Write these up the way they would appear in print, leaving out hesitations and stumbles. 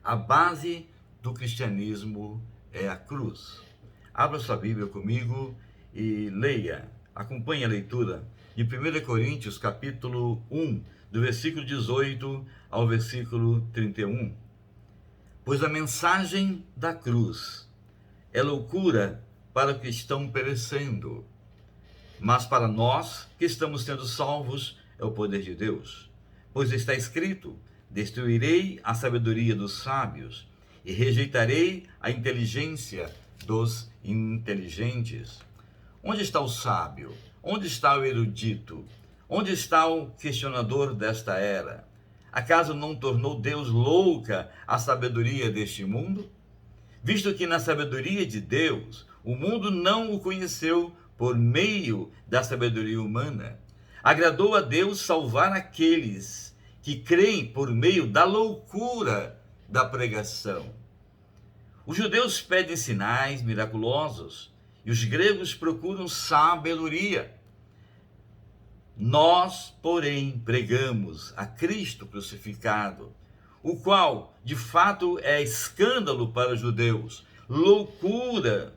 A base do cristianismo é a cruz. Abra sua Bíblia comigo e leia, acompanhe a leitura de 1 Coríntios, capítulo 1, do versículo 18 ao versículo 31. Pois a mensagem da cruz é loucura para os que estão perecendo, mas para nós que estamos sendo salvos é o poder de Deus. Pois está escrito: destruirei a sabedoria dos sábios e rejeitarei a inteligência dos inteligentes. Onde está o sábio? Onde está o erudito? Onde está o questionador desta era? Acaso não tornou Deus louca a sabedoria deste mundo? Visto que na sabedoria de Deus, o mundo não o conheceu por meio da sabedoria humana. Agradou a Deus salvar aqueles que creem por meio da loucura da pregação. Os judeus pedem sinais miraculosos e os gregos procuram sabedoria. Nós, porém, pregamos a Cristo crucificado, o qual, de fato, é escândalo para os judeus, loucura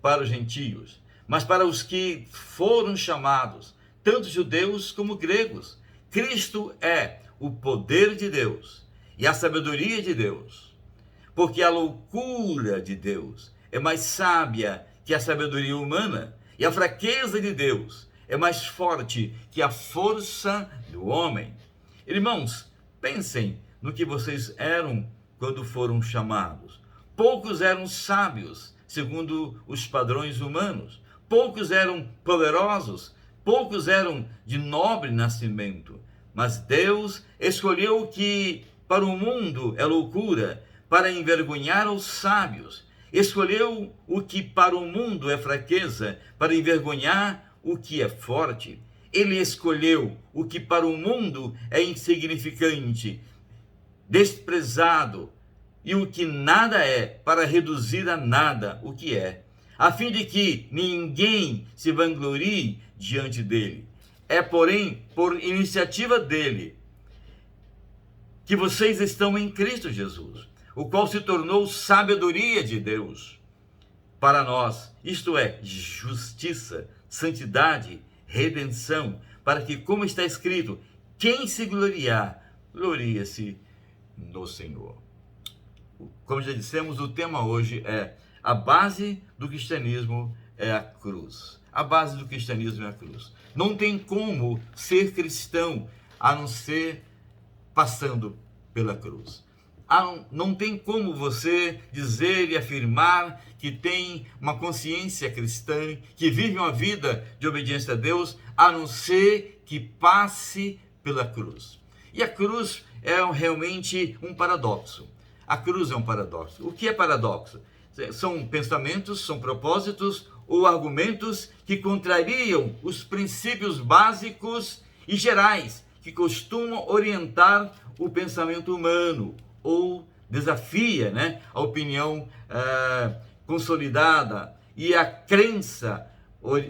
para os gentios, mas para os que foram chamados, tanto judeus como gregos, Cristo é o poder de Deus e a sabedoria de Deus, porque a loucura de Deus é mais sábia que a sabedoria humana, e a fraqueza de Deus é mais forte que a força do homem. Irmãos, pensem no que vocês eram quando foram chamados. Poucos eram sábios, segundo os padrões humanos. Poucos eram poderosos, poucos eram de nobre nascimento. Mas Deus escolheu o que para o mundo é loucura, para envergonhar os sábios. Escolheu o que para o mundo é fraqueza, para envergonhar o que é forte. Ele escolheu o que para o mundo é insignificante, desprezado, e o que nada é, para reduzir a nada o que é, a fim de que ninguém se vanglorie diante dele. É, porém, por iniciativa dele que vocês estão em Cristo Jesus, o qual se tornou sabedoria de Deus para nós, isto é, justiça, santidade, redenção, para que, como está escrito, quem se gloriar, glorie-se no Senhor. Como já dissemos, o tema hoje é a base do cristianismo é a cruz. A base do cristianismo é a cruz. Não tem como ser cristão a não ser passando pela cruz. Não tem como você dizer e afirmar que tem uma consciência cristã, que vive uma vida de obediência a Deus, a não ser que passe pela cruz. E a cruz é realmente um paradoxo. A cruz é um paradoxo. O que é paradoxo? São pensamentos, são propósitos ou argumentos que contrariam os princípios básicos e gerais que costumam orientar o pensamento humano, ou desafia, a opinião consolidada e a crença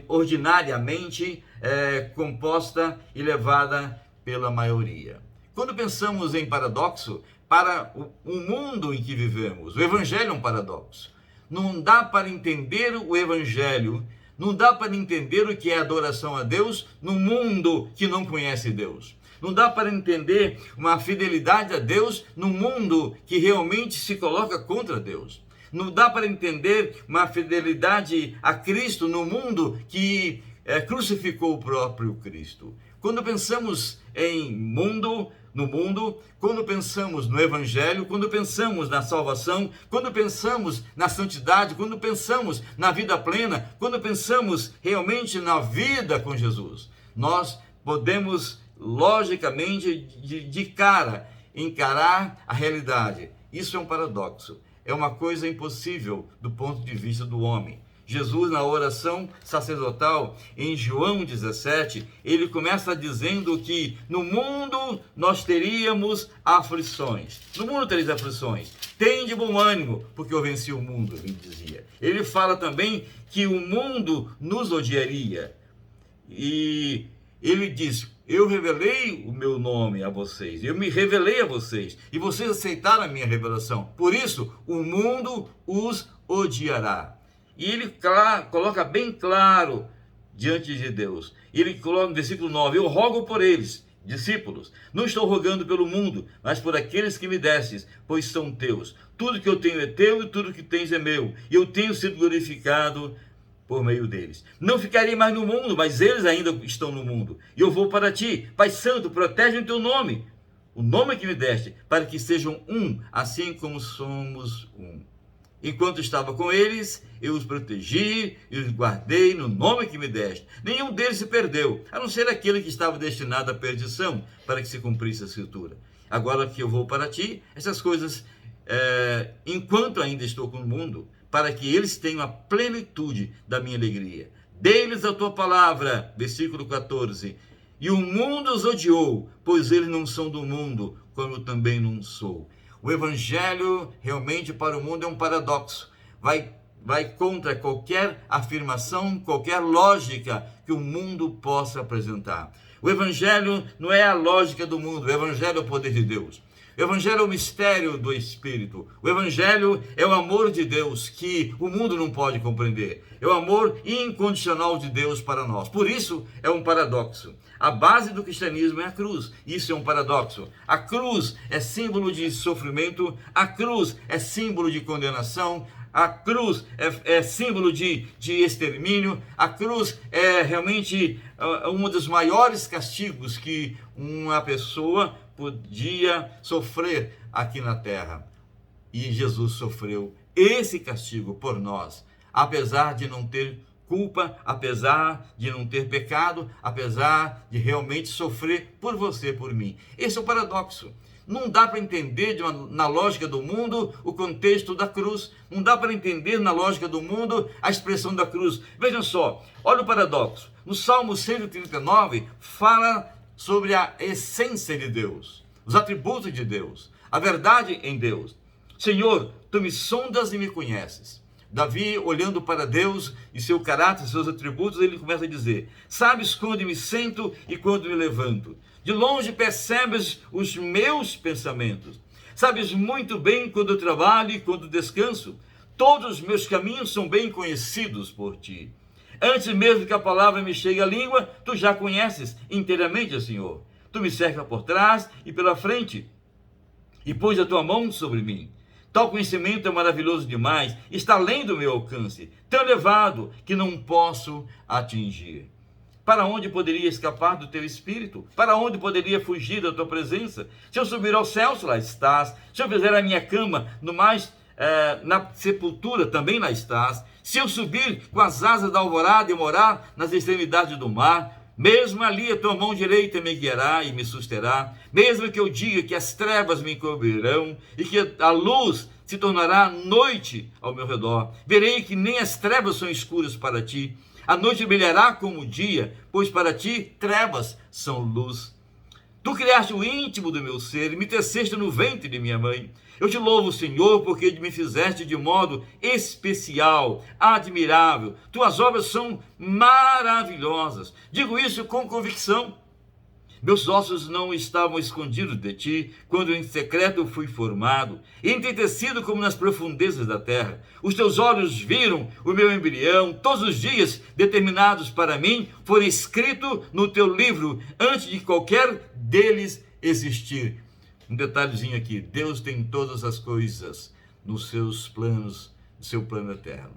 ordinariamente composta e levada pela maioria. Quando pensamos em paradoxo, para o mundo em que vivemos, o Evangelho é um paradoxo. Não dá para entender o Evangelho, não dá para entender o que é adoração a Deus no mundo que não conhece Deus. Não dá para entender uma fidelidade a Deus no mundo que realmente se coloca contra Deus. Não dá para entender uma fidelidade a Cristo no mundo que crucificou o próprio Cristo. Quando pensamos no mundo, quando pensamos no Evangelho, quando pensamos na salvação, quando pensamos na santidade, quando pensamos na vida plena, quando pensamos realmente na vida com Jesus, nós podemos logicamente de cara encarar a realidade. Isso é um paradoxo, é uma coisa impossível do ponto de vista do homem. Jesus, na oração sacerdotal, em João 17, ele começa dizendo que no mundo nós teríamos aflições. No mundo tereis aflições. Tem de bom ânimo, porque eu venci o mundo, ele dizia. Ele fala também que o mundo nos odiaria. E ele diz: eu revelei o meu nome a vocês, eu me revelei a vocês, e vocês aceitaram a minha revelação. Por isso, o mundo os odiará. E ele coloca bem claro diante de Deus. Ele coloca no versículo 9, eu rogo por eles, discípulos, não estou rogando pelo mundo, mas por aqueles que me destes, pois são teus. Tudo que eu tenho é teu e tudo que tens é meu, e eu tenho sido glorificado por meio deles. Não ficarei mais no mundo, mas eles ainda estão no mundo. E eu vou para ti. Pai Santo, protege o teu nome, o nome que me deste, para que sejam um, assim como somos um. Enquanto estava com eles, eu os protegi e os guardei no nome que me deste. Nenhum deles se perdeu, a não ser aquele que estava destinado à perdição, para que se cumprisse a escritura. Agora que eu vou para ti, essas coisas, enquanto ainda estou com o mundo, para que eles tenham a plenitude da minha alegria. Dê-lhes a tua palavra, versículo 14. E o mundo os odiou, pois eles não são do mundo, como eu também não sou. O evangelho realmente para o mundo é um paradoxo. Vai contra qualquer afirmação, qualquer lógica que o mundo possa apresentar. O evangelho não é a lógica do mundo, o evangelho é o poder de Deus. O evangelho é o mistério do Espírito. O evangelho é o amor de Deus que o mundo não pode compreender. É o amor incondicional de Deus para nós. Por isso é um paradoxo. A base do cristianismo é a cruz. Isso é um paradoxo. A cruz é símbolo de sofrimento. A cruz é símbolo de condenação. A cruz é símbolo de extermínio. A cruz é realmente um dos maiores castigos que uma pessoa podia sofrer aqui na terra. E Jesus sofreu esse castigo por nós, apesar de não ter culpa, apesar de não ter pecado, apesar de realmente sofrer por você, por mim. Esse é o paradoxo. Não dá para entender na lógica do mundo o contexto da cruz. Não dá para entender na lógica do mundo a expressão da cruz. Vejam só, olha o paradoxo. No Salmo 139 fala sobre a essência de Deus, os atributos de Deus, a verdade em Deus. Senhor, tu me sondas e me conheces. Davi, olhando para Deus e seu caráter, seus atributos, ele começa a dizer: sabes quando me sento e quando me levanto. De longe percebes os meus pensamentos. Sabes muito bem quando eu trabalho e quando descanso. Todos os meus caminhos são bem conhecidos por ti. Antes mesmo que a palavra me chegue à língua, tu já conheces inteiramente, Senhor. Tu me cerca por trás e pela frente, e pôs a tua mão sobre mim. Tal conhecimento é maravilhoso demais, está além do meu alcance, tão elevado que não posso atingir. Para onde poderia escapar do teu espírito? Para onde poderia fugir da tua presença? Se eu subir aos céus, lá estás. Se eu fizer a minha cama na sepultura, também lá estás. Se eu subir com as asas da alvorada e morar nas extremidades do mar, mesmo ali a tua mão direita me guiará e me susterá. Mesmo que eu diga que as trevas me encobrirão e que a luz se tornará noite ao meu redor, verei que nem as trevas são escuras para ti. A noite brilhará como o dia, pois para ti trevas são luz. Tu criaste o íntimo do meu ser e me teceste no ventre de minha mãe. Eu te louvo, Senhor, porque me fizeste de modo especial, admirável. Tuas obras são maravilhosas. Digo isso com convicção. Meus ossos não estavam escondidos de ti, quando em secreto fui formado, entretecido como nas profundezas da terra. Os teus olhos viram o meu embrião, todos os dias determinados para mim foram escritos no teu livro, antes de qualquer deles existir. Um detalhezinho aqui, Deus tem todas as coisas nos seus planos, no seu plano eterno.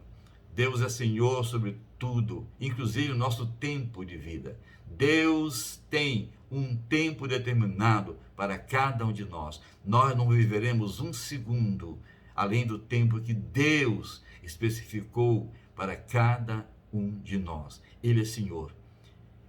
Deus é Senhor sobre tudo, inclusive o nosso tempo de vida. Deus tem um tempo determinado para cada um de nós. Nós não viveremos um segundo além do tempo que Deus especificou para cada um de nós. Ele é Senhor.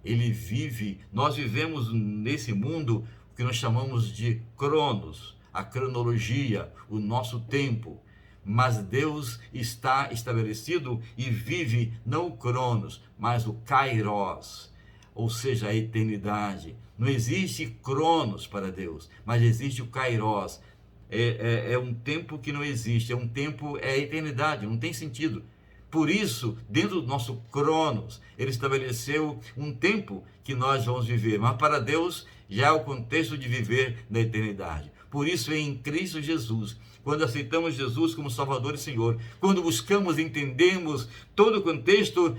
Ele vive, nós vivemos nesse mundo o que nós chamamos de cronos, a cronologia, o nosso tempo. Mas Deus está estabelecido e vive não o cronos, mas o kairos, ou seja, a eternidade. Não existe cronos para Deus, mas existe o kairos. É um tempo que não existe, é um tempo, é a eternidade, não tem sentido. Por isso, dentro do nosso cronos, ele estabeleceu um tempo que nós vamos viver, mas para Deus já é o contexto de viver na eternidade. Por isso, em Cristo Jesus, quando aceitamos Jesus como Salvador e Senhor, quando buscamos e entendemos todo o contexto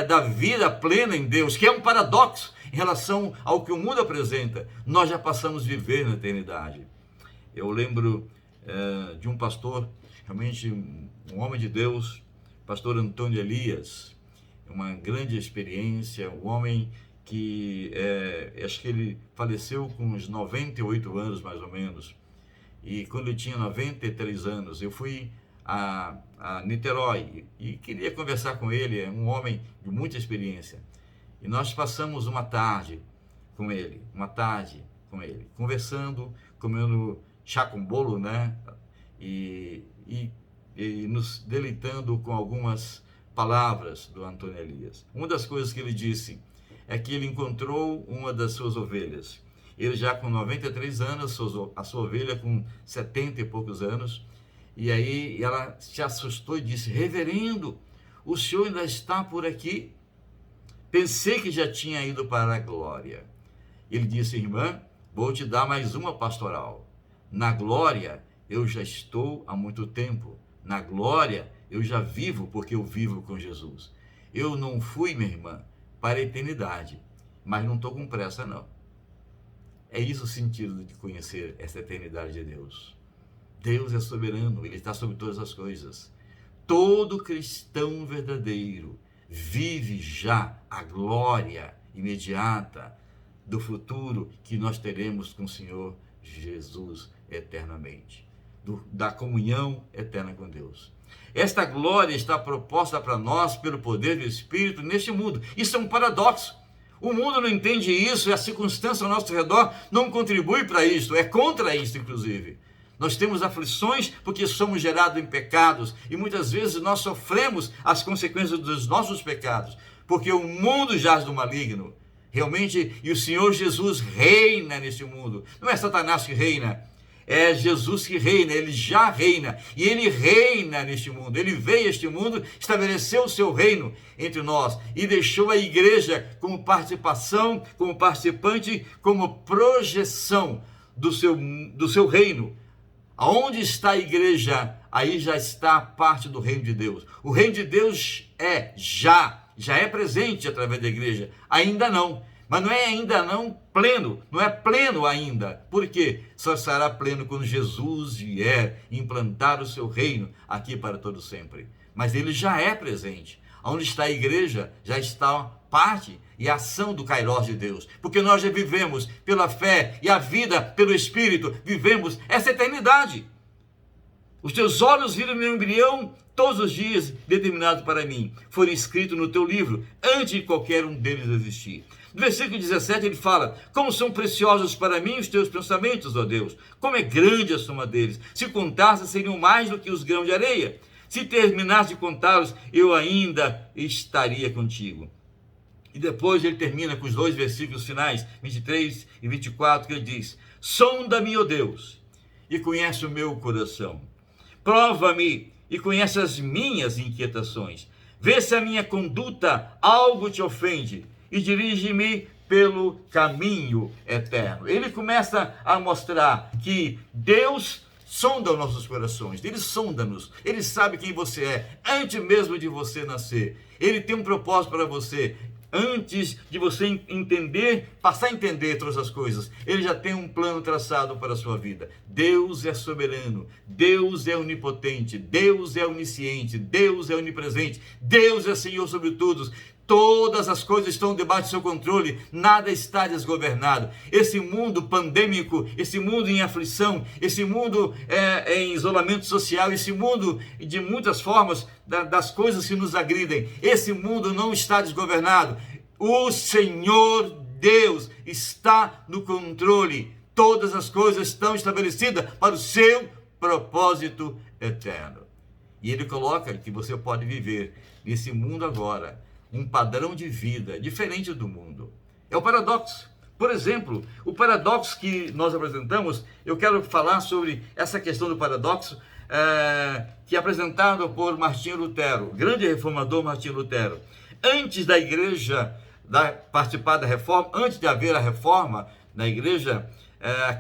da vida plena em Deus, que é um paradoxo em relação ao que o mundo apresenta, nós já passamos a viver na eternidade. Eu lembro de um pastor, realmente um homem de Deus, pastor Antônio Elias, uma grande experiência, um homem que acho que ele faleceu com uns 98 anos mais ou menos, e quando ele tinha 93 anos, eu fui a Niterói e queria conversar com ele, é um homem de muita experiência, e nós passamos uma tarde com ele, conversando, comendo chá com bolo, né, e nos deleitando com algumas palavras do Antônio Elias. Uma das coisas que ele disse é que ele encontrou uma das suas ovelhas. Ele já com 93 anos, a sua ovelha com 70 e poucos anos, e aí ela se assustou e disse: reverendo, o senhor ainda está por aqui? Pensei que já tinha ido para a glória. Ele disse: irmã, vou te dar mais uma pastoral. Na glória eu já estou há muito tempo. Na glória eu já vivo, porque eu vivo com Jesus. Eu não fui, minha irmã, para a eternidade, mas não estou com pressa, não. É isso o sentido de conhecer essa eternidade de Deus. Deus é soberano, Ele está sobre todas as coisas. Todo cristão verdadeiro vive já a glória imediata do futuro que nós teremos com o Senhor Jesus eternamente, da comunhão eterna com Deus. Esta glória está proposta para nós pelo poder do Espírito neste mundo. Isso é um paradoxo. O mundo não entende isso e a circunstância ao nosso redor não contribui para isso, é contra isso, inclusive. Nós temos aflições porque somos gerados em pecados e muitas vezes nós sofremos as consequências dos nossos pecados, porque o mundo jaz do maligno. Realmente, e o Senhor Jesus reina neste mundo. Não é Satanás que reina, é Jesus que reina, Ele já reina, e Ele reina neste mundo. Ele veio a este mundo, estabeleceu o seu reino entre nós, e deixou a igreja como participação, como participante, como projeção do seu reino. Aonde está a igreja, aí já está parte do reino de Deus. O reino de Deus já é presente através da igreja, ainda não. Mas não é ainda não pleno, não é pleno ainda. Por quê? Só será pleno quando Jesus vier implantar o seu reino aqui para todo sempre. Mas ele já é presente. Onde está a igreja, já está parte e ação do Kairos de Deus. Porque nós já vivemos pela fé e a vida pelo Espírito, vivemos essa eternidade. Os teus olhos viram meu embrião todos os dias determinados para mim. Foram escritos no teu livro, antes de qualquer um deles existir. No versículo 17 ele fala: como são preciosos para mim os teus pensamentos, ó Deus, como é grande a soma deles. Se contasse, seriam mais do que os grãos de areia. Se terminasse de contá-los, eu ainda estaria contigo. E depois ele termina com os dois versículos finais, 23 e 24, que ele diz: sonda-me, ó Deus, e conhece o meu coração. Prova-me e conhece as minhas inquietações. Vê se a minha conduta algo te ofende e dirige-me pelo caminho eterno. Ele começa a mostrar que Deus sonda os nossos corações, Ele sonda-nos, Ele sabe quem você é, antes mesmo de você nascer. Ele tem um propósito para você, antes de você entender, passar a entender todas as coisas. Ele já tem um plano traçado para a sua vida. Deus é soberano, Deus é onipotente, Deus é onisciente, Deus é onipresente, Deus é Senhor sobre todos. Todas as coisas estão debaixo do seu controle, nada está desgovernado. Esse mundo pandêmico, esse mundo em aflição, esse mundo em isolamento social, esse mundo de muitas formas das coisas que nos agridem, esse mundo não está desgovernado. O Senhor Deus está no controle. Todas as coisas estão estabelecidas para o seu propósito eterno. E Ele coloca que você pode viver nesse mundo agora um padrão de vida diferente do mundo. É o paradoxo. Por exemplo, o paradoxo que nós apresentamos, eu quero falar sobre essa questão do paradoxo que é apresentado por Martinho Lutero, grande reformador Martinho Lutero. Antes da igreja participar da reforma, antes de haver a reforma na igreja,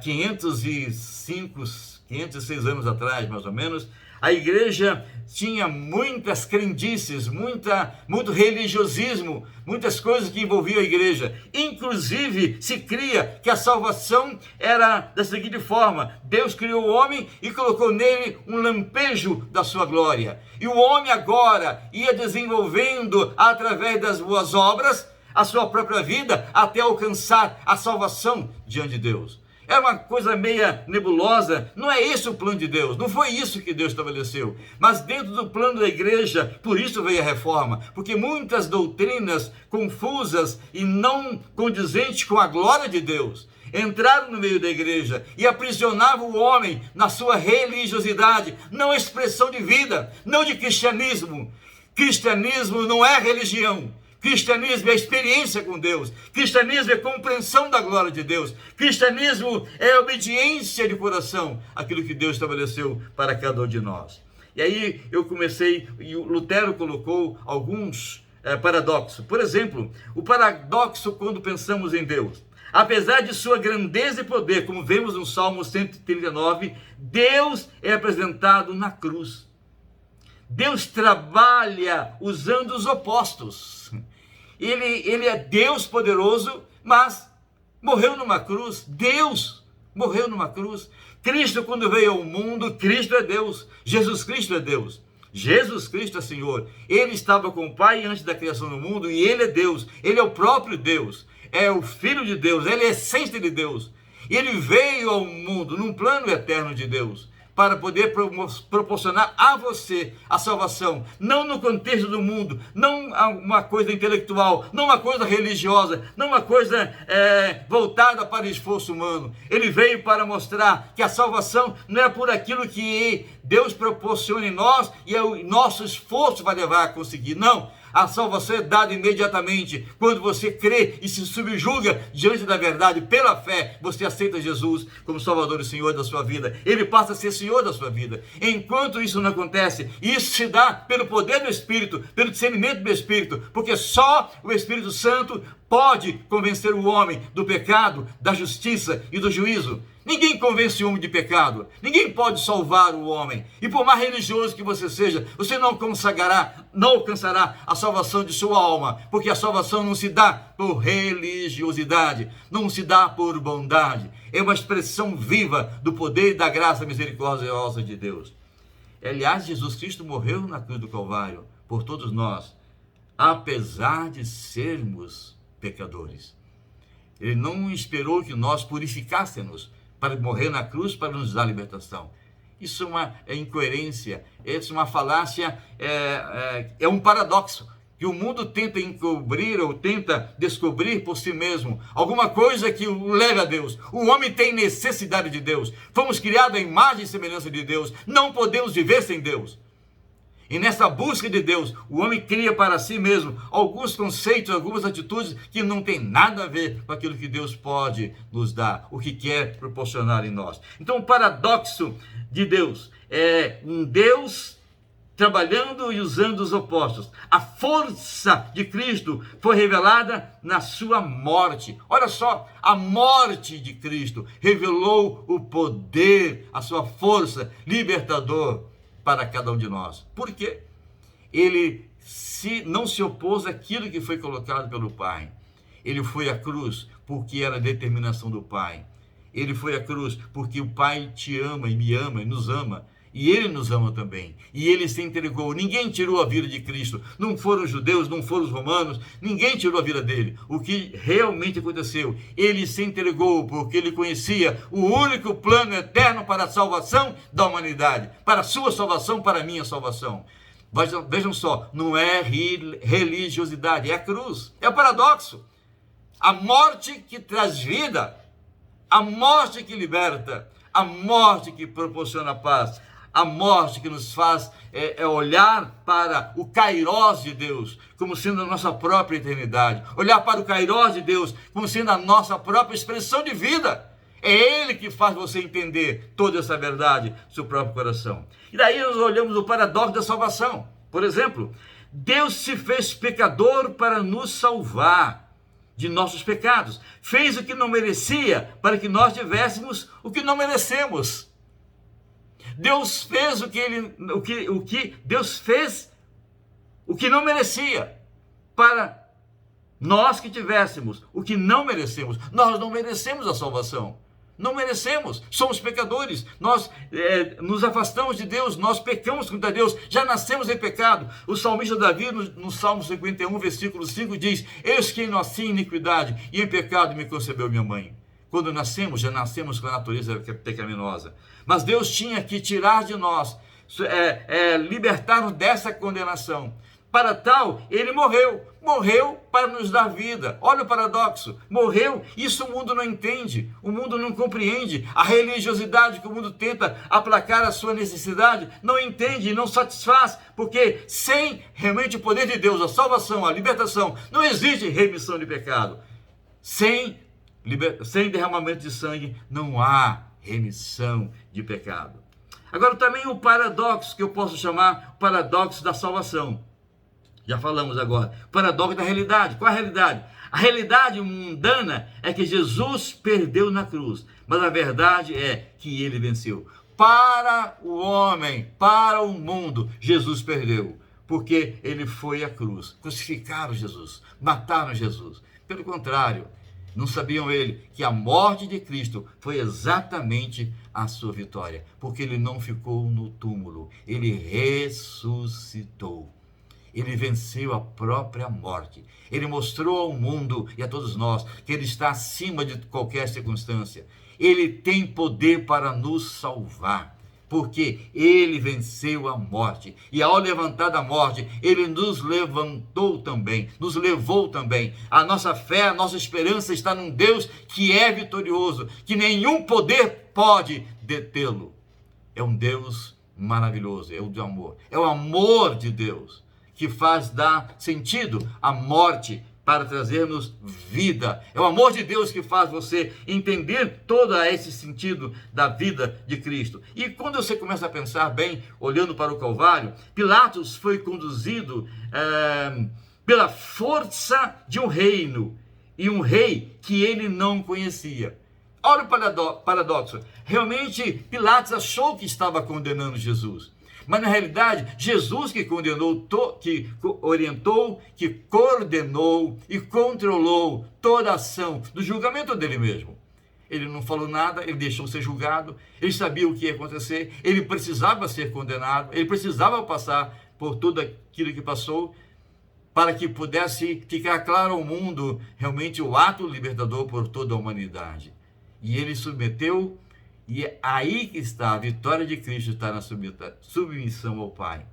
506 anos atrás, mais ou menos, a igreja tinha muitas crendices, muito religiosismo, muitas coisas que envolviam a igreja. Inclusive, se cria que a salvação era da seguinte forma: Deus criou o homem e colocou nele um lampejo da sua glória. E o homem agora ia desenvolvendo, através das boas obras, a sua própria vida, até alcançar a salvação diante de Deus. É uma coisa meia nebulosa, não é esse o plano de Deus, não foi isso que Deus estabeleceu. Mas dentro do plano da igreja, por isso veio a reforma, porque muitas doutrinas confusas e não condizentes com a glória de Deus entraram no meio da igreja e aprisionavam o homem na sua religiosidade, não expressão de vida, não de cristianismo. Cristianismo não é religião. Cristianismo é experiência com Deus. Cristianismo é compreensão da glória de Deus. Cristianismo é obediência de coração àquilo que Deus estabeleceu para cada um de nós. E aí eu comecei, e o Lutero colocou alguns paradoxos. Por exemplo, o paradoxo quando pensamos em Deus. Apesar de sua grandeza e poder, como vemos no Salmo 139, Deus é apresentado na cruz. Deus trabalha usando os opostos. Ele é Deus poderoso, mas morreu numa cruz. Deus morreu numa cruz. Cristo, quando veio ao mundo, Cristo é Deus. Jesus Cristo é Deus. Jesus Cristo é Senhor. Ele estava com o Pai antes da criação do mundo e Ele é Deus. Ele é o próprio Deus. É o Filho de Deus. Ele é a essência de Deus. Ele veio ao mundo num plano eterno de Deus, para poder proporcionar a você a salvação, não no contexto do mundo, não uma coisa intelectual, não uma coisa religiosa, não uma coisa voltada para o esforço humano. Ele veio para mostrar que a salvação não é por aquilo que Deus proporciona em nós e o nosso esforço vai levar a conseguir, não. A salvação é dada imediatamente quando você crê e se subjuga diante da verdade. Pela fé, você aceita Jesus como Salvador e Senhor da sua vida. Ele passa a ser Senhor da sua vida. Enquanto isso não acontece, isso se dá pelo poder do Espírito, pelo discernimento do Espírito, porque só o Espírito Santo pode convencer o homem do pecado, da justiça e do juízo. Ninguém convence o homem de pecado. Ninguém pode salvar o homem. E por mais religioso que você seja, você não alcançará a salvação de sua alma. Porque a salvação não se dá por religiosidade. Não se dá por bondade. É uma expressão viva do poder e da graça misericordiosa de Deus. Aliás, Jesus Cristo morreu na cruz do Calvário por todos nós, apesar de sermos pecadores. Ele não esperou que nós purificássemos para morrer na cruz, para nos dar libertação. Isso é uma incoerência, isso é uma falácia, é um paradoxo, que o mundo tenta encobrir ou tenta descobrir por si mesmo, alguma coisa que o leve a Deus. O homem tem necessidade de Deus, fomos criados à imagem e semelhança de Deus, não podemos viver sem Deus. E nessa busca de Deus, o homem cria para si mesmo alguns conceitos, algumas atitudes que não tem nada a ver com aquilo que Deus pode nos dar, o que quer proporcionar em nós. Então, o paradoxo de Deus é um Deus trabalhando e usando os opostos. A força de Cristo foi revelada na sua morte. Olha só, a morte de Cristo revelou o poder, a sua força libertador para cada um de nós. Por quê? Ele não se opôs àquilo que foi colocado pelo Pai. Ele foi à cruz porque era a determinação do Pai. Ele foi à cruz porque o Pai te ama e me ama e nos ama. E Ele nos ama também. E Ele se entregou. Ninguém tirou a vida de Cristo. Não foram os judeus, não foram os romanos. Ninguém tirou a vida dele. O que realmente aconteceu? Ele se entregou porque Ele conhecia o único plano eterno para a salvação da humanidade. Para a sua salvação, para a minha salvação. Vejam só, não é religiosidade, é a cruz. É o paradoxo. A morte que traz vida. A morte que liberta. A morte que proporciona paz. A morte que nos faz olhar para o Kairós de Deus, como sendo a nossa própria eternidade. Olhar para o Kairós de Deus, como sendo a nossa própria expressão de vida. É Ele que faz você entender toda essa verdade no seu próprio coração. E daí nós olhamos o paradoxo da salvação. Por exemplo, Deus se fez pecador para nos salvar de nossos pecados. Fez o que não merecia para que nós tivéssemos o que não merecemos. Deus fez Deus fez o que não merecia para nós que tivéssemos o que não merecemos. Nós não merecemos a salvação. Não merecemos, somos pecadores, nós nos afastamos de Deus, nós pecamos contra Deus, já nascemos em pecado. O salmista Davi, no Salmo 51, versículo 5, diz: eis que nasci em iniquidade, e em pecado me concebeu minha mãe. Quando nascemos, já nascemos com a natureza pecaminosa. Mas Deus tinha que tirar de nós, libertar-nos dessa condenação. Para tal, ele morreu para nos dar vida. Olha o paradoxo, morreu. Isso o mundo não entende, o mundo não compreende. A religiosidade que o mundo tenta aplacar a sua necessidade, não entende e não satisfaz, porque sem realmente o poder de Deus, a salvação, a libertação, não existe remissão de pecado. Sem derramamento de sangue, não há remissão de pecado. Agora também o paradoxo, que eu posso chamar o paradoxo da salvação. Já falamos agora. O paradoxo da realidade. Qual a realidade? A realidade mundana é que Jesus perdeu na cruz. Mas a verdade é que ele venceu. Para o homem, para o mundo, Jesus perdeu. Porque ele foi à cruz. Crucificaram Jesus. Mataram Jesus. Pelo contrário, não sabiam ele que a morte de Cristo foi exatamente a sua vitória. Porque ele não ficou no túmulo. Ele ressuscitou. Ele venceu a própria morte. Ele mostrou ao mundo e a todos nós que ele está acima de qualquer circunstância. Ele tem poder para nos salvar, porque ele venceu a morte. E ao levantar da morte, ele nos levantou também, nos levou também. A nossa fé, a nossa esperança está num Deus que é vitorioso, que nenhum poder pode detê-lo. É um Deus maravilhoso, é o de amor. É o amor de Deus que faz dar sentido à morte para trazer-nos vida. É o amor de Deus que faz você entender todo esse sentido da vida de Cristo. E quando você começa a pensar bem, olhando para o Calvário, Pilatos foi conduzido pela força de um reino, e um rei que ele não conhecia. Olha o paradoxo. Realmente, Pilatos achou que estava condenando Jesus. Mas na realidade, Jesus que condenou, que orientou, que coordenou e controlou toda a ação do julgamento dele mesmo. Ele não falou nada, ele deixou ser julgado, ele sabia o que ia acontecer, ele precisava ser condenado, ele precisava passar por tudo aquilo que passou, para que pudesse ficar claro ao mundo realmente o ato libertador por toda a humanidade. E ele submeteu. E é aí que está a vitória de Cristo, está na submissão ao Pai.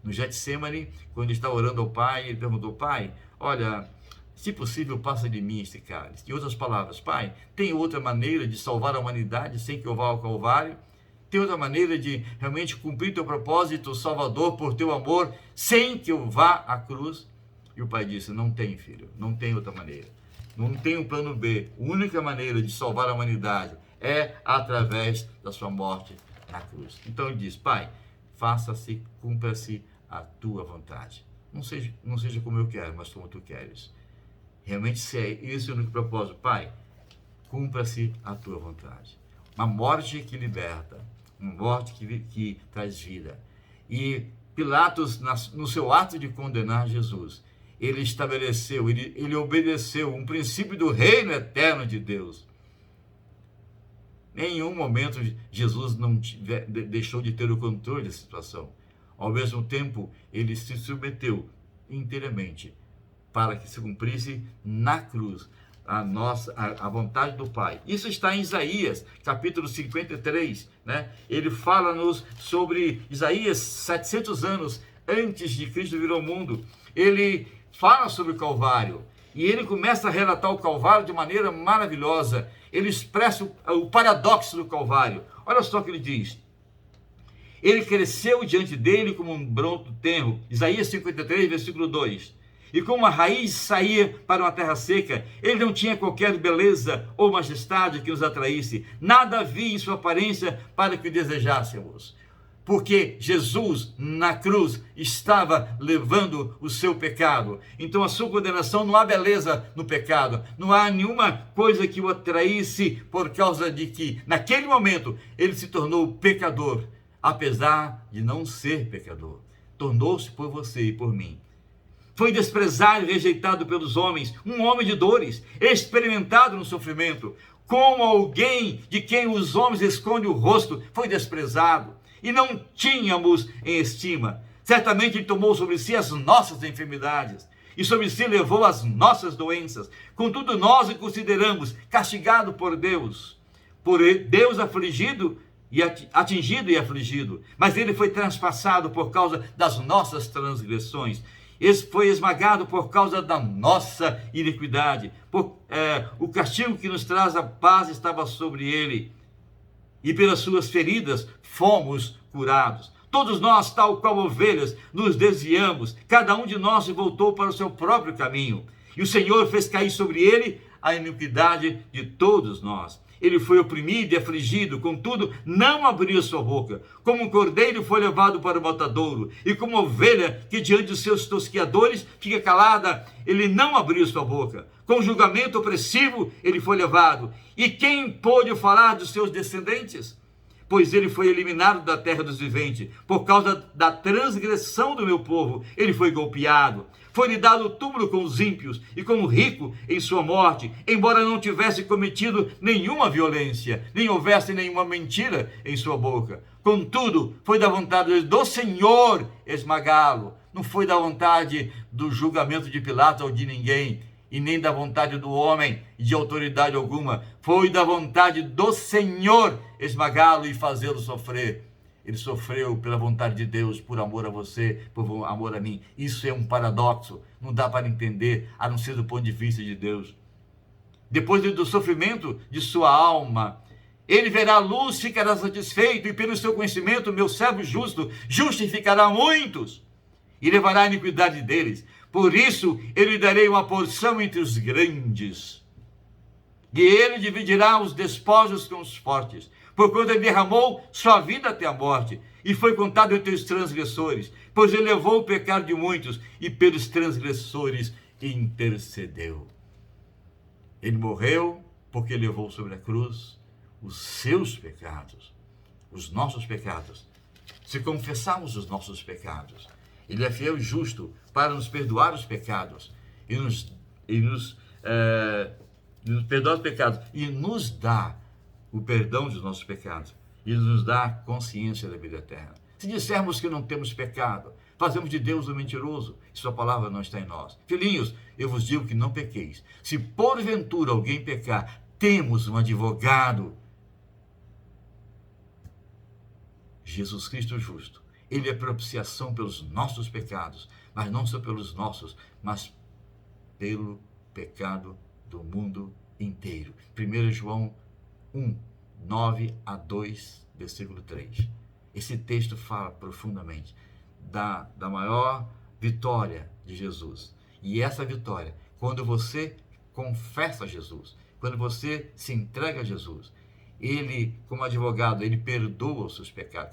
No Getsemane, quando ele está orando ao Pai, ele perguntou: Pai, olha, se possível, passa de mim este cálice. Em outras palavras, Pai, tem outra maneira de salvar a humanidade sem que eu vá ao Calvário? Tem outra maneira de realmente cumprir teu propósito, Salvador, por teu amor, sem que eu vá à cruz? E o Pai disse: não tem, filho, não tem outra maneira. Não tem um plano B. A única maneira de salvar a humanidade é através da sua morte na cruz. Então ele diz: Pai, faça-se, cumpra-se a tua vontade. Não seja como eu quero, mas como tu queres. Realmente, se é esse o único propósito, Pai, cumpra-se a tua vontade. Uma morte que liberta, uma morte que traz vida. E Pilatos, no seu ato de condenar Jesus, ele estabeleceu, ele obedeceu um princípio do reino eterno de Deus. Em nenhum momento Jesus deixou de ter o controle da situação. Ao mesmo tempo, ele se submeteu inteiramente para que se cumprisse na cruz a vontade do Pai. Isso está em Isaías, capítulo 53, né? Ele fala-nos sobre Isaías, 700 anos antes de Cristo vir ao mundo. Ele fala sobre o Calvário, e ele começa a relatar o Calvário de maneira maravilhosa. Ele expressa o paradoxo do Calvário. Olha só o que ele diz: ele cresceu diante dele como um broto tenro. Isaías 53, versículo 2. e como a raiz saía para uma terra seca, ele não tinha qualquer beleza ou majestade que nos atraísse. Nada havia em sua aparência para que o desejássemos. Porque Jesus, na cruz, estava levando o seu pecado. Então, a sua condenação, não há beleza no pecado. Não há nenhuma coisa que o atraísse por causa de que, naquele momento, ele se tornou pecador. Apesar de não ser pecador. Tornou-se por você e por mim. Foi desprezado e rejeitado pelos homens, um homem de dores, experimentado no sofrimento. Como alguém de quem os homens escondem o rosto, foi desprezado. E não tínhamos em estima. Certamente ele tomou sobre si as nossas enfermidades, e sobre si levou as nossas doenças. Contudo, nós o consideramos castigado por Deus afligido, e atingido e afligido, mas ele foi transpassado por causa das nossas transgressões, foi esmagado por causa da nossa iniquidade, o castigo que nos traz a paz estava sobre ele, e pelas suas feridas fomos curados. Todos nós, tal qual ovelhas, nos desviamos, cada um de nós se voltou para o seu próprio caminho, e o Senhor fez cair sobre ele a iniquidade de todos nós. Ele foi oprimido e afligido, contudo, não abriu sua boca. Como um cordeiro foi levado para o matadouro, e como ovelha que diante dos seus tosqueadores fica calada, ele não abriu sua boca. Com julgamento opressivo ele foi levado. E quem pôde falar dos seus descendentes? Pois ele foi eliminado da terra dos viventes. Por causa da transgressão do meu povo, ele foi golpeado. Foi-lhe dado o túmulo com os ímpios, e como rico em sua morte, embora não tivesse cometido nenhuma violência, nem houvesse nenhuma mentira em sua boca. Contudo, foi da vontade do Senhor esmagá-lo. Não foi da vontade do julgamento de Pilatos ou de ninguém, e nem da vontade do homem e de autoridade alguma. Foi da vontade do Senhor esmagá-lo e fazê-lo sofrer. Ele sofreu pela vontade de Deus, por amor a você, por amor a mim. Isso é um paradoxo, não dá para entender, a não ser do ponto de vista de Deus. Depois do sofrimento de sua alma, ele verá a luz, ficará satisfeito, e pelo seu conhecimento, meu servo justo, justificará muitos, e levará a iniquidade deles. Por isso, eu lhe darei uma porção entre os grandes, e ele dividirá os despojos com os fortes, porquanto ele derramou sua vida até a morte, e foi contado entre os transgressores, pois ele levou o pecado de muitos, e pelos transgressores intercedeu. Ele morreu porque levou sobre a cruz os seus pecados, os nossos pecados. Se confessarmos os nossos pecados, ele é fiel e justo para nos perdoar os pecados, e nos perdoar os pecados, e nos dá o perdão dos nossos pecados, e nos dá a consciência da vida eterna. Se dissermos que não temos pecado, fazemos de Deus um mentiroso, e sua palavra não está em nós. Filhinhos, eu vos digo que não pequeis. Se porventura alguém pecar, temos um advogado, Jesus Cristo justo. Ele é propiciação pelos nossos pecados, mas não só pelos nossos, mas pelo pecado do mundo inteiro. 1 João 1, 9 a 2, versículo 3. Esse texto fala profundamente da maior vitória de Jesus. E essa vitória, quando você confessa Jesus, quando você se entrega a Jesus, ele, como advogado, ele perdoa os seus pecados.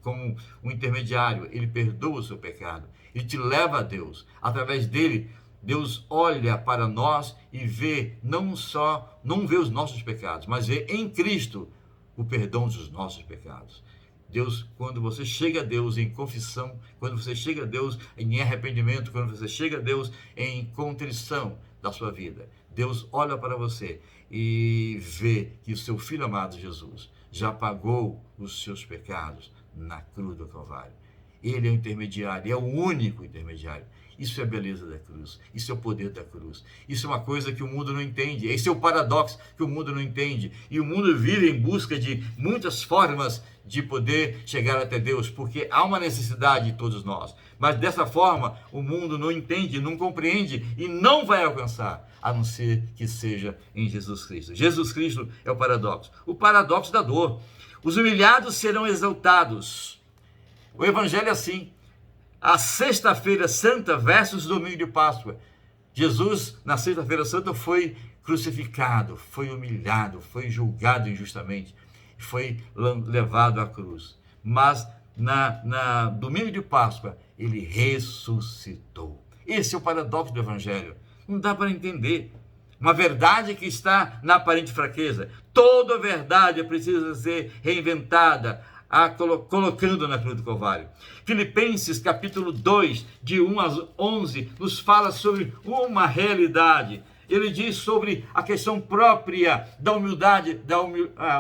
Como um intermediário, ele perdoa o seu pecado. Ele te leva a Deus. Através dele, Deus olha para nós e vê, não vê os nossos pecados, mas vê em Cristo o perdão dos nossos pecados. Deus, quando você chega a Deus em confissão, quando você chega a Deus em arrependimento, quando você chega a Deus em contrição da sua vida, Deus olha para você e vê que o seu Filho amado Jesus já pagou os seus pecados na cruz do Calvário. Ele é o intermediário, é o único intermediário. Isso é a beleza da cruz, isso é o poder da cruz. Isso é uma coisa que o mundo não entende, esse é o paradoxo que o mundo não entende. E o mundo vive em busca de muitas formas de poder chegar até Deus, porque há uma necessidade de todos nós. Mas dessa forma, o mundo não entende, não compreende e não vai alcançar, a não ser que seja em Jesus Cristo. Jesus Cristo é o paradoxo da dor. Os humilhados serão exaltados. O Evangelho é assim. a Sexta-feira Santa versus Domingo de Páscoa. Jesus, na Sexta-feira Santa, foi crucificado, foi humilhado, foi julgado injustamente, foi levado à cruz. Mas na Domingo de Páscoa, ele ressuscitou. Esse é o paradoxo do Evangelho. Não dá para entender. Uma verdade que está na aparente fraqueza. Toda verdade precisa ser reinventada, colocando na cruz do Calvário. Filipenses capítulo 2, de 1 a 11, nos fala sobre uma realidade. Ele diz sobre a questão própria da humildade,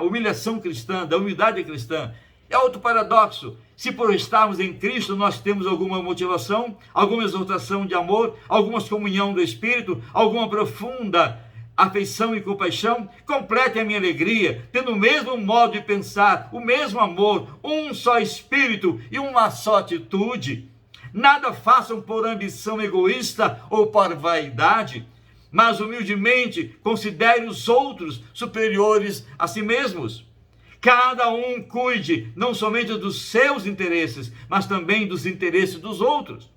humilhação cristã, da humildade cristã. É outro paradoxo. Se por estarmos em Cristo nós temos alguma motivação, alguma exaltação de amor, alguma comunhão do Espírito, alguma profunda afeição e compaixão, complete a minha alegria, tendo o mesmo modo de pensar, o mesmo amor, um só Espírito e uma só atitude. Nada façam por ambição egoísta ou por vaidade, mas humildemente considere os outros superiores a si mesmos. Cada um cuide não somente dos seus interesses, mas também dos interesses dos outros.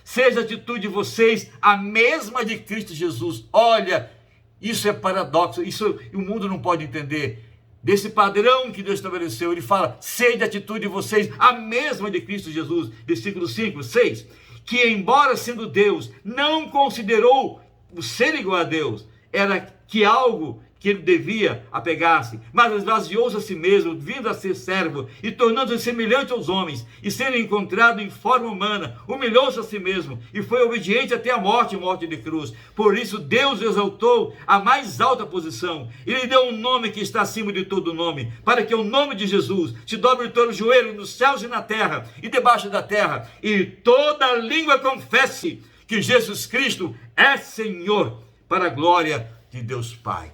Seja a atitude de vocês a mesma de Cristo Jesus. Olha, isso é paradoxo, isso o mundo não pode entender. Desse padrão que Deus estabeleceu, ele fala, seja a atitude de vocês a mesma de Cristo Jesus. Versículo 5, 6. Que embora sendo Deus, não considerou o ser igual a Deus, era que algo que ele devia apegar-se, mas esvaziou-se a si mesmo, vindo a ser servo, e tornando-se semelhante aos homens, e sendo encontrado em forma humana, humilhou-se a si mesmo, e foi obediente até a morte de cruz. Por isso Deus o exaltou à mais alta posição, e lhe deu um nome que está acima de todo nome, para que o nome de Jesus se dobre todo o joelho nos céus e na terra, e debaixo da terra, e toda língua confesse que Jesus Cristo é Senhor, para a glória de Deus Pai.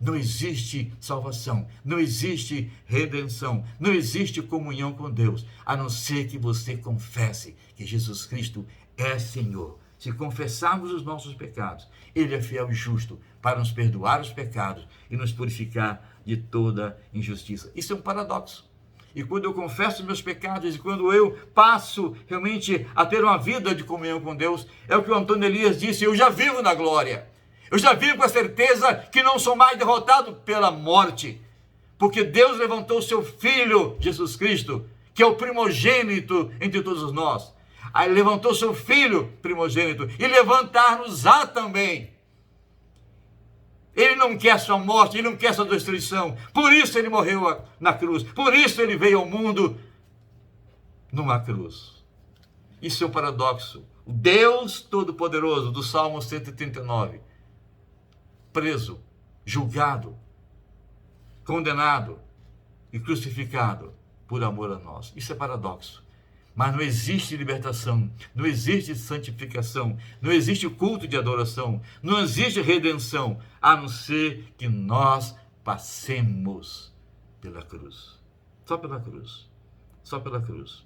Não existe salvação, não existe redenção, não existe comunhão com Deus, a não ser que você confesse que Jesus Cristo é Senhor. Se confessarmos os nossos pecados, Ele é fiel e justo para nos perdoar os pecados e nos purificar de toda injustiça. Isso é um paradoxo. E quando eu confesso meus pecados, e quando eu passo realmente a ter uma vida de comunhão com Deus, é o que o Antônio Elias disse, eu já vivo na glória. Eu já vivo com a certeza que não sou mais derrotado pela morte, porque Deus levantou o seu Filho, Jesus Cristo, que é o primogênito entre todos nós. Aí levantou o seu Filho primogênito, e levantar-nos-á também. Ele não quer sua morte, ele não quer sua destruição, por isso ele morreu na cruz, por isso ele veio ao mundo numa cruz. Isso é um paradoxo. O Deus Todo-Poderoso, do Salmo 139, preso, julgado, condenado e crucificado por amor a nós. Isso é paradoxo. Mas não existe libertação, não existe santificação, não existe culto de adoração, não existe redenção, a não ser que nós passemos pela cruz. Só pela cruz. Só pela cruz.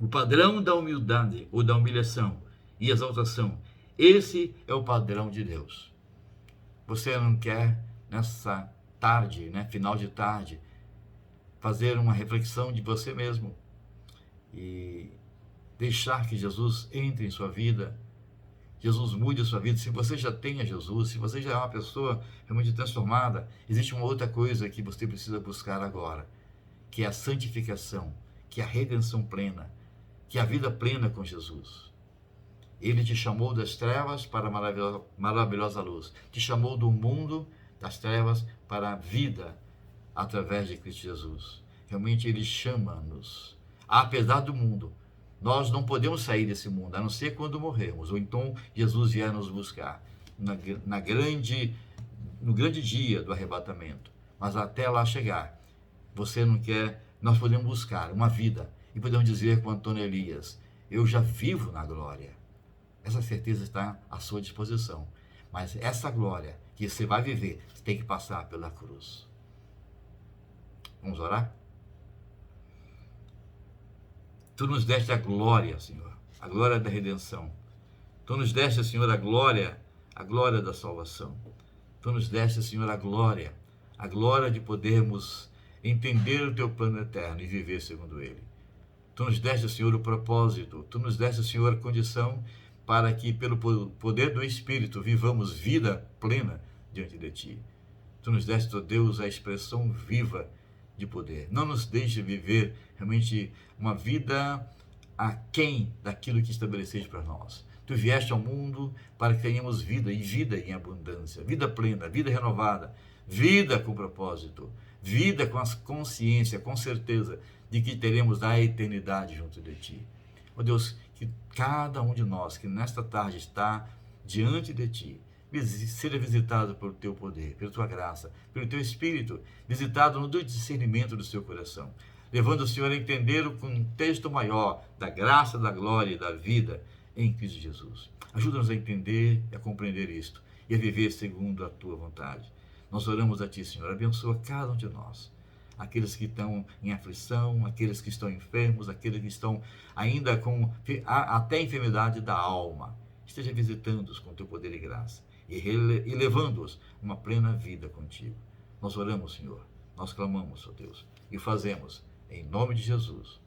O padrão da humildade ou da humilhação e exaltação, esse é o padrão de Deus. Você não quer, nessa tarde, final de tarde, fazer uma reflexão de você mesmo e deixar que Jesus entre em sua vida, Jesus mude a sua vida. Se você já tem a Jesus, se você já é uma pessoa realmente transformada, existe uma outra coisa que você precisa buscar agora, que é a santificação, que é a redenção plena, que é a vida plena com Jesus. Ele te chamou das trevas para a maravilhosa luz. Te chamou do mundo das trevas para a vida através de Cristo Jesus. Realmente Ele chama-nos. Apesar do mundo, nós não podemos sair desse mundo, a não ser quando morrermos, ou então Jesus vier nos buscar no grande dia do arrebatamento. Mas até lá chegar, você não quer, nós podemos buscar uma vida e podemos dizer com Antônio Elias, eu já vivo na glória. Essa certeza está à sua disposição. Mas essa glória que você vai viver, você tem que passar pela cruz. Vamos orar? Tu nos deste a glória, Senhor, a glória da redenção. Tu nos deste, Senhor, a glória da salvação. Tu nos deste, Senhor, a glória de podermos entender o teu plano eterno e viver segundo ele. Tu nos deste, Senhor, o propósito, Tu nos deste, Senhor, a condição para que, pelo poder do Espírito, vivamos vida plena diante de Ti. Tu nos deste, ó Deus, a expressão viva de poder. Não nos deixe viver realmente uma vida aquém daquilo que estabeleceste para nós. Tu vieste ao mundo para que tenhamos vida, e vida em abundância, vida plena, vida renovada, vida com propósito, vida com a consciência, com certeza de que teremos a eternidade junto de Ti. Ó Deus, que cada um de nós que nesta tarde está diante de Ti, seja visitado pelo Teu poder, pela Tua graça, pelo Teu Espírito, visitado no discernimento do seu coração, levando o Senhor a entender o contexto maior da graça, da glória e da vida em Cristo Jesus. Ajuda-nos a entender e a compreender isto e a viver segundo a Tua vontade. Nós oramos a Ti, Senhor, abençoa cada um de nós, aqueles que estão em aflição, aqueles que estão enfermos, aqueles que estão ainda com até enfermidade da alma. Esteja visitando-os com Teu poder e graça e levando-os uma plena vida contigo. Nós oramos, Senhor, nós clamamos, ó Deus, e fazemos em nome de Jesus,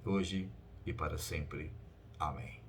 hoje e para sempre. Amém.